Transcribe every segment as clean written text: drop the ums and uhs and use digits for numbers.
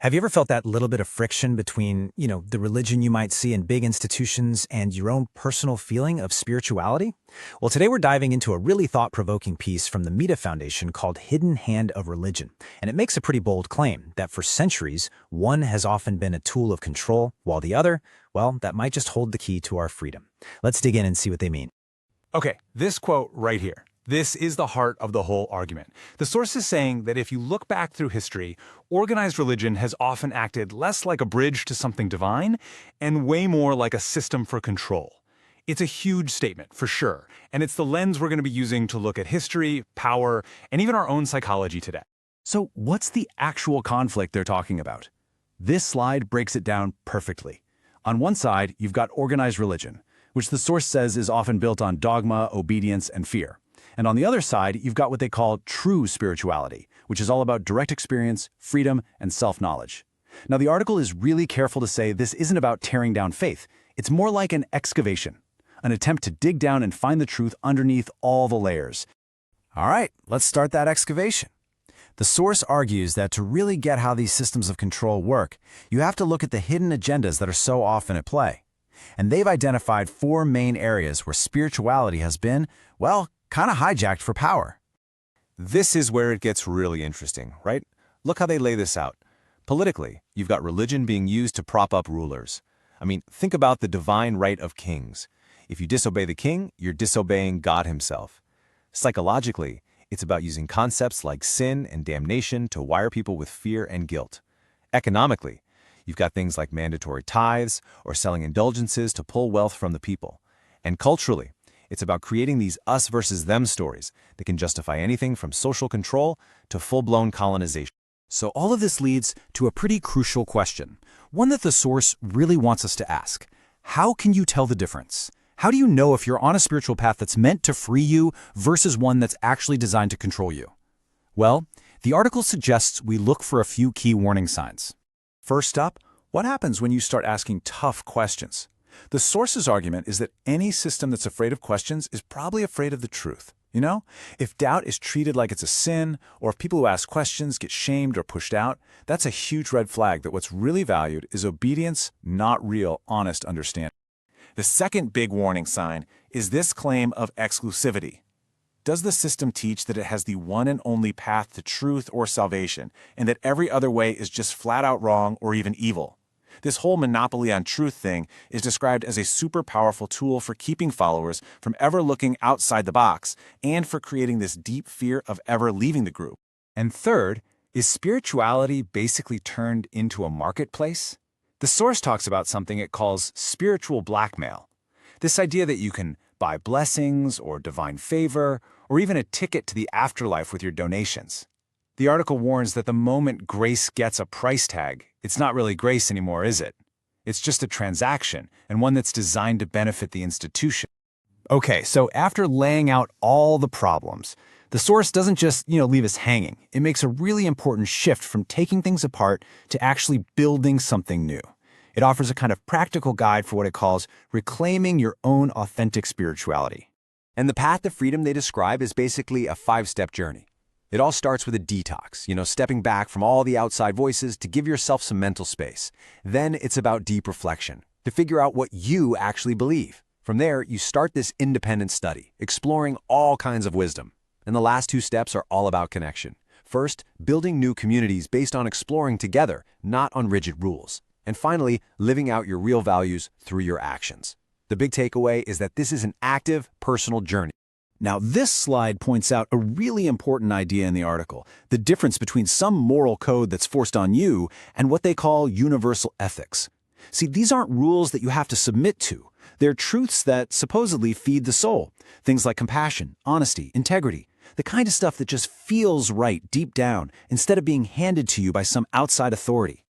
Have you ever felt that little bit of friction between, the religion you might see in big institutions and your own personal feeling of spirituality? Well, today we're diving into a really thought-provoking piece from the Meda Foundation called Hidden Hand of Religion. And it makes a pretty bold claim that for centuries, one has often been a tool of control, while the other, well, that might just hold the key to our freedom. Let's dig in and see what they mean. Okay, this quote right here. This is the heart of the whole argument. The source is saying that if you look back through history, organized religion has often acted less like a bridge to something divine and way more like a system for control. It's a huge statement, for sure, and it's the lens we're going to be using to look at history, power, and even our own psychology today. So what's the actual conflict they're talking about? This slide breaks it down perfectly. On one side, you've got organized religion, which the source says is often built on dogma, obedience, and fear. And on the other side, you've got what they call true spirituality, which is all about direct experience, freedom, and self-knowledge. Now, the article is really careful to say this isn't about tearing down faith. It's more like an excavation, an attempt to dig down and find the truth underneath all the layers. All right, let's start that excavation. The source argues that to really get how these systems of control work, you have to look at the hidden agendas that are so often at play. And they've identified four main areas where spirituality has been, well, kind of hijacked for power. This is where it gets really interesting, right? Look how they lay this out. Politically, you've got religion being used to prop up rulers. I mean, think about the divine right of kings. If you disobey the king, you're disobeying God himself. Psychologically, it's about using concepts like sin and damnation to wire people with fear and guilt. Economically, you've got things like mandatory tithes or selling indulgences to pull wealth from the people. And culturally, it's about creating these us versus them stories that can justify anything from social control to full-blown colonization. So all of this leads to a pretty crucial question, one that the source really wants us to ask. How can you tell the difference? How do you know if you're on a spiritual path that's meant to free you versus one that's actually designed to control you? Well, the article suggests we look for a few key warning signs. First up, what happens when you start asking tough questions? The source's argument is that any system that's afraid of questions is probably afraid of the truth. If doubt is treated like it's a sin, or if people who ask questions get shamed or pushed out, that's a huge red flag that what's really valued is obedience, not real, honest understanding. The second big warning sign is this claim of exclusivity. Does the system teach that it has the one and only path to truth or salvation, and that every other way is just flat out wrong or even evil? This whole monopoly on truth thing is described as a super powerful tool for keeping followers from ever looking outside the box and for creating this deep fear of ever leaving the group. And third, is spirituality basically turned into a marketplace? The source talks about something it calls spiritual blackmail. This idea that you can buy blessings or divine favor or even a ticket to the afterlife with your donations. The article warns that the moment grace gets a price tag, it's not really grace anymore, is it? It's just a transaction, and one that's designed to benefit the institution. Okay, so after laying out all the problems, the source doesn't just, leave us hanging. It makes a really important shift from taking things apart to actually building something new. It offers a kind of practical guide for what it calls reclaiming your own authentic spirituality. And the path to freedom they describe is basically a 5-step journey. It all starts with a detox, stepping back from all the outside voices to give yourself some mental space. Then it's about deep reflection, to figure out what you actually believe. From there, you start this independent study, exploring all kinds of wisdom. And the last 2 steps are all about connection. First, building new communities based on exploring together, not on rigid rules. And finally, living out your real values through your actions. The big takeaway is that this is an active, personal journey. Now, this slide points out a really important idea in the article, the difference between some moral code that's forced on you and what they call universal ethics. See, these aren't rules that you have to submit to. They're truths that supposedly feed the soul. Things like compassion, honesty, integrity, the kind of stuff that just feels right deep down instead of being handed to you by some outside authority.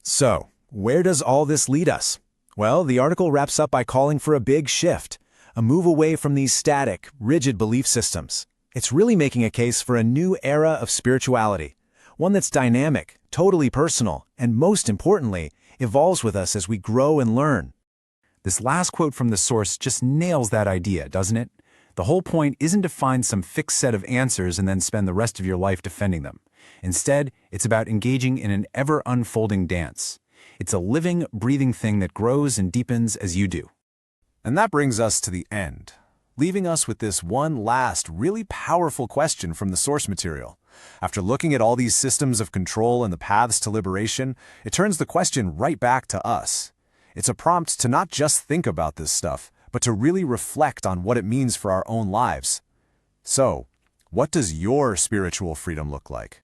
So, where does all this lead us? Well, the article wraps up by calling for a big shift. A move away from these static, rigid belief systems. It's really making a case for a new era of spirituality, one that's dynamic, totally personal, and most importantly, evolves with us as we grow and learn. This last quote from the source just nails that idea, doesn't it? The whole point isn't to find some fixed set of answers and then spend the rest of your life defending them. Instead, it's about engaging in an ever-unfolding dance. It's a living, breathing thing that grows and deepens as you do. And that brings us to the end, leaving us with this one last, really powerful question from the source material. After looking at all these systems of control and the paths to liberation, it turns the question right back to us. It's a prompt to not just think about this stuff, but to really reflect on what it means for our own lives. So, what does your spiritual freedom look like?